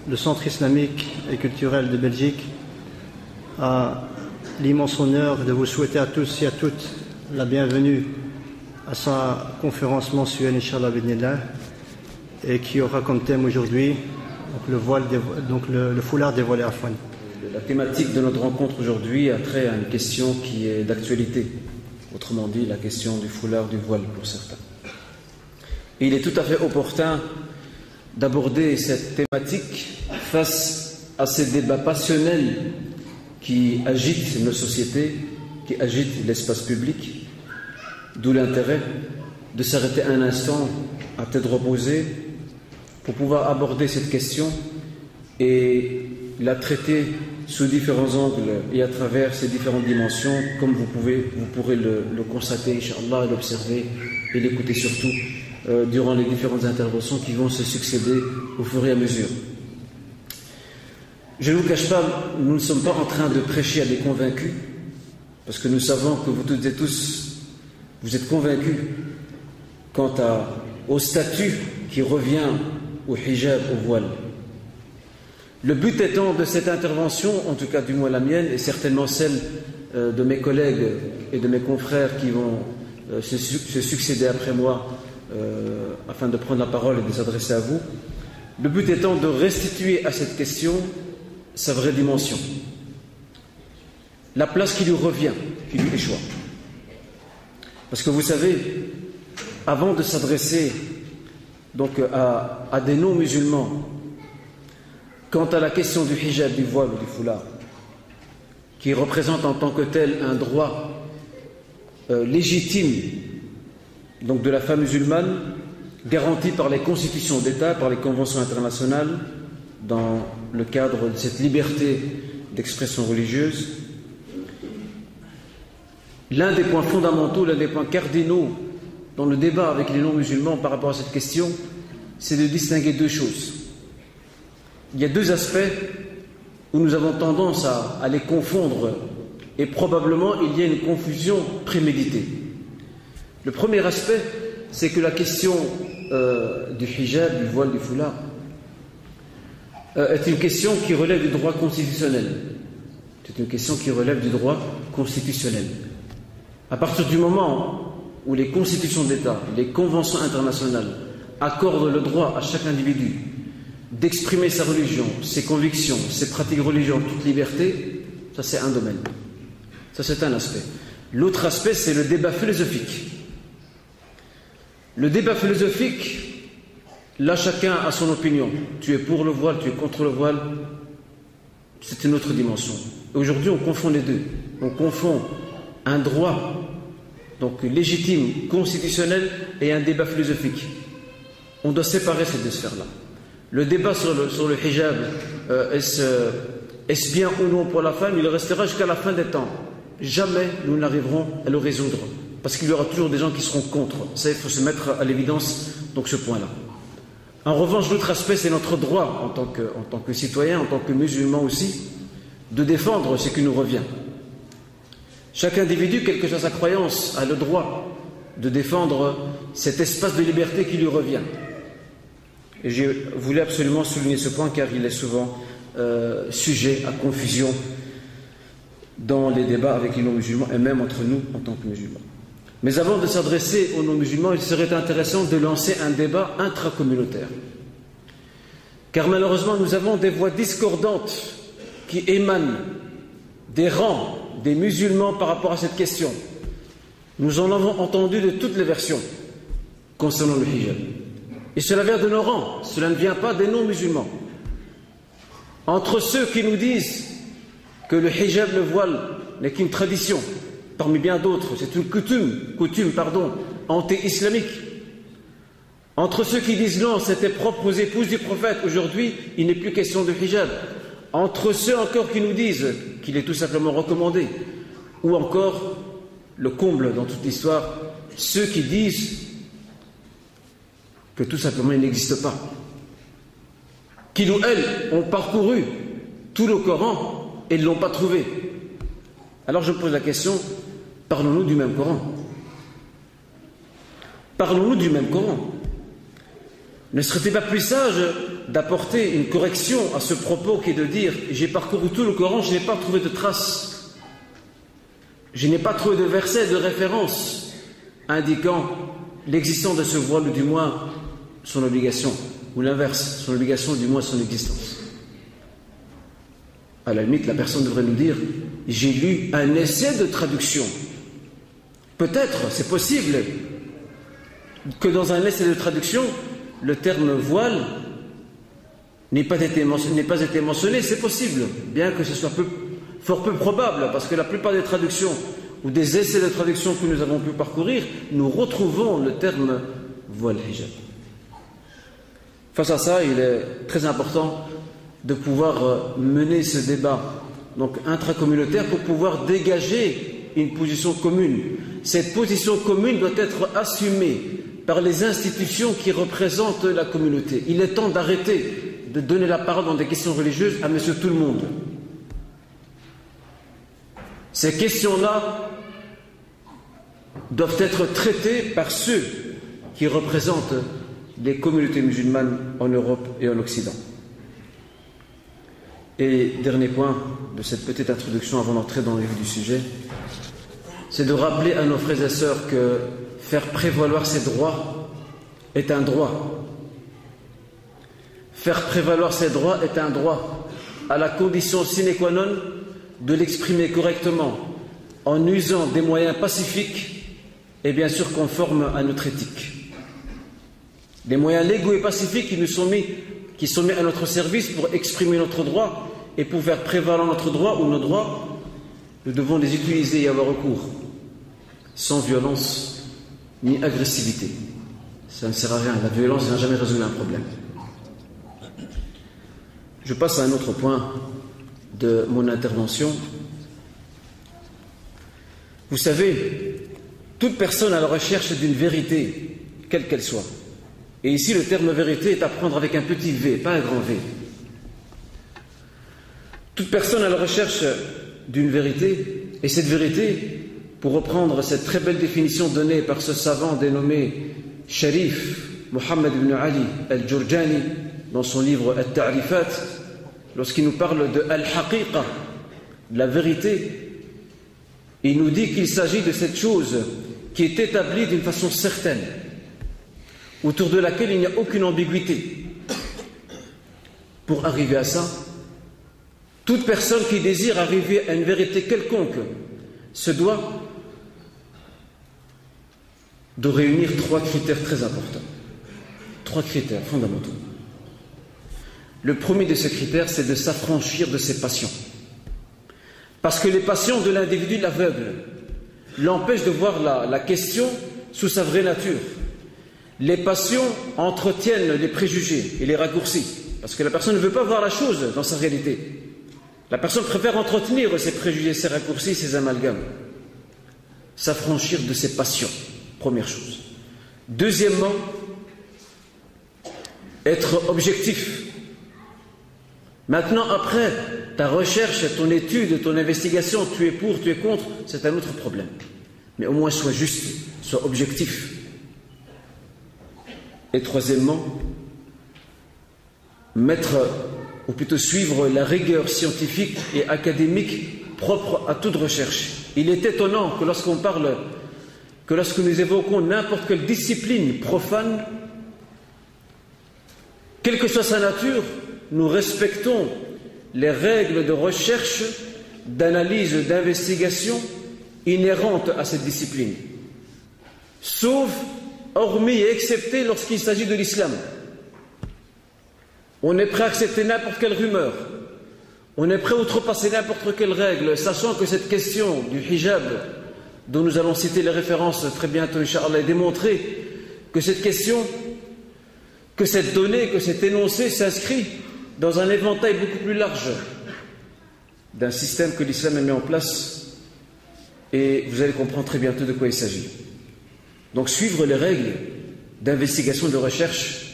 le Centre islamique et culturel de Belgique a l'immense honneur de vous souhaiter à tous et à toutes la bienvenue à sa conférence mensuelle, Inch'Allah Bidnillah, et qui aura comme thème aujourd'hui le foulard dévoilé à Afwan. La thématique de notre rencontre aujourd'hui a trait à une question qui est d'actualité, autrement dit la question du foulard, du voile pour certains. Et il est tout à fait opportun d'aborder cette thématique face à ces débats passionnels qui agitent nos sociétés, qui agitent l'espace public, d'où l'intérêt de s'arrêter un instant à tête reposée pour pouvoir aborder cette question et la traiter sous différents angles et à travers ces différentes dimensions, comme vous pourrez le constater, Inch'Allah, l'observer et l'écouter surtout durant les différentes interventions qui vont se succéder au fur et à mesure. Je ne vous cache pas, nous ne sommes pas en train de prêcher à des convaincus, parce que nous savons que vous toutes et tous, vous êtes convaincus quant au statut qui revient au hijab, au voile. Le but étant de cette intervention, en tout cas du moins la mienne, et certainement celle de mes collègues et de mes confrères qui vont se succéder après moi, afin de prendre la parole et de s'adresser à vous, le but étant de restituer à cette question sa vraie dimension, la place qui lui revient, qui lui échoit. Parce que vous savez, avant de s'adresser donc à des non-musulmans quant à la question du hijab, du voile ou du foulard, qui représente en tant que tel un droit légitime donc de la femme musulmane, garanti par les constitutions d'État, par les conventions internationales, dans le cadre de cette liberté d'expression religieuse, l'un des points fondamentaux, l'un des points cardinaux dans le débat avec les non-musulmans par rapport à cette question, c'est de distinguer deux choses. Il y a deux aspects où nous avons tendance à les confondre et probablement il y a une confusion préméditée. Le premier aspect, c'est que la question du hijab, du voile, du foulard, est une question qui relève du droit constitutionnel. C'est une question qui relève du droit constitutionnel. À partir du moment où les constitutions d'État, les conventions internationales accordent le droit à chaque individu d'exprimer sa religion, ses convictions, ses pratiques religieuses, toute liberté, ça c'est un domaine. Ça c'est un aspect. L'autre aspect, c'est le débat philosophique. Le débat philosophique, là chacun a son opinion. Tu es pour le voile, tu es contre le voile, c'est une autre dimension. Aujourd'hui, on confond les deux. On confond un droit donc légitime, constitutionnel, et un débat philosophique. On doit séparer ces deux sphères-là. Le débat sur le hijab, est-ce bien ou non pour la femme, il restera jusqu'à la fin des temps. Jamais nous n'arriverons à le résoudre, parce qu'il y aura toujours des gens qui seront contre. Ça, il faut se mettre à l'évidence, donc ce point-là. En revanche, l'autre aspect, c'est notre droit, en tant que citoyen, en tant que musulman aussi, de défendre ce qui nous revient. Chaque individu, quelle que soit sa croyance, a le droit de défendre cet espace de liberté qui lui revient. Et je voulais absolument souligner ce point car il est souvent sujet à confusion dans les débats avec les non-musulmans et même entre nous en tant que musulmans. Mais avant de s'adresser aux non-musulmans, il serait intéressant de lancer un débat intracommunautaire. Car malheureusement, nous avons des voix discordantes qui émanent des rangs des musulmans par rapport à cette question. Nous en avons entendu de toutes les versions concernant le hijab. Et cela vient de nos rangs, cela ne vient pas des non-musulmans. Entre ceux qui nous disent que le hijab, le voile, n'est qu'une tradition, parmi bien d'autres, c'est une coutume anti-islamique. Entre ceux qui disent non, c'était propre aux épouses du prophète, aujourd'hui, il n'est plus question de hijab. Entre ceux encore qui nous disent qu'il est tout simplement recommandé, ou encore, le comble dans toute l'histoire, ceux qui disent que tout simplement il n'existe pas. Qui, nous, elles, ont parcouru tout le Coran et ne l'ont pas trouvé. Alors je pose la question, parlons-nous du même Coran? Parlons-nous du même Coran? Ne serait-il pas plus sage d'apporter une correction à ce propos qui est de dire « J'ai parcouru tout le Coran, je n'ai pas trouvé de traces, je n'ai pas trouvé de verset, de référence indiquant l'existence de ce voile, ou du moins son obligation, ou l'inverse, son obligation, du moins son existence. » À la limite, la personne devrait nous dire « J'ai lu un essai de traduction. » Peut-être, c'est possible, que dans un essai de traduction, le terme voile n'ait pas été mentionné, c'est possible, bien que ce soit fort peu probable, parce que la plupart des traductions ou des essais de traduction que nous avons pu parcourir, nous retrouvons le terme voile hijab. Face à ça, il est très important de pouvoir mener ce débat donc intracommunautaire pour pouvoir dégager une position commune. Cette position commune doit être assumée par les institutions qui représentent la communauté. Il est temps d'arrêter de donner la parole dans des questions religieuses à monsieur tout le monde. Ces questions-là doivent être traitées par ceux qui représentent les communautés musulmanes en Europe et en Occident. Et dernier point de cette petite introduction avant d'entrer dans le vif du sujet, c'est de rappeler à nos frères et sœurs que faire prévaloir ses droits est un droit. Faire prévaloir ses droits est un droit, à la condition sine qua non de l'exprimer correctement, en usant des moyens pacifiques et bien sûr conformes à notre éthique. Des moyens légaux et pacifiques qui sont mis à notre service pour exprimer notre droit et pour faire prévaloir notre droit ou nos droits, nous devons les utiliser et y avoir recours, sans violence ni agressivité. Ça ne sert à rien, la violence n'a jamais résolu un problème. Je passe à un autre point de mon intervention. Vous savez, toute personne à la recherche d'une vérité, quelle qu'elle soit, et ici le terme vérité est à prendre avec un petit V, pas un grand V. Toute personne à la recherche d'une vérité, et cette vérité, pour reprendre cette très belle définition donnée par ce savant dénommé Sharif Muhammad ibn Ali al-Jurjani dans son livre Al-Ta'rifat, lorsqu'il nous parle de Al-Haqiqa, de la vérité, il nous dit qu'il s'agit de cette chose qui est établie d'une façon certaine, autour de laquelle il n'y a aucune ambiguïté. Pour arriver à ça, toute personne qui désire arriver à une vérité quelconque se doit de réunir 3 critères très importants. 3 critères fondamentaux. Le premier de ces critères, c'est de s'affranchir de ses passions. Parce que les passions de l'individu l'aveuglent, l'empêchent de voir la question sous sa vraie nature. Les passions entretiennent les préjugés et les raccourcis, parce que la personne ne veut pas voir la chose dans sa réalité. La personne préfère entretenir ses préjugés, ses raccourcis, ses amalgames. S'affranchir de ses passions, première chose. Deuxièmement, être objectif. Maintenant, après ta recherche, ton étude, ton investigation, tu es pour, tu es contre, c'est un autre problème. Mais au moins sois juste, sois objectif. Et troisièmement, ou plutôt suivre la rigueur scientifique et académique propre à toute recherche. Il est étonnant que lorsque nous évoquons n'importe quelle discipline profane, quelle que soit sa nature, nous respectons les règles de recherche, d'analyse, d'investigation inhérentes à cette discipline. Sauf, hormis et excepté lorsqu'il s'agit de l'islam. On est prêt à accepter n'importe quelle rumeur. On est prêt à outrepasser n'importe quelle règle, sachant que cette question du hijab, dont nous allons citer les références très bientôt, Inch'Allah, est démontrée que cette question, que cette donnée, que cet énoncé s'inscrit dans un éventail beaucoup plus large d'un système que l'islam a mis en place, et vous allez comprendre très bientôt de quoi il s'agit. Donc suivre les règles d'investigation, de recherche,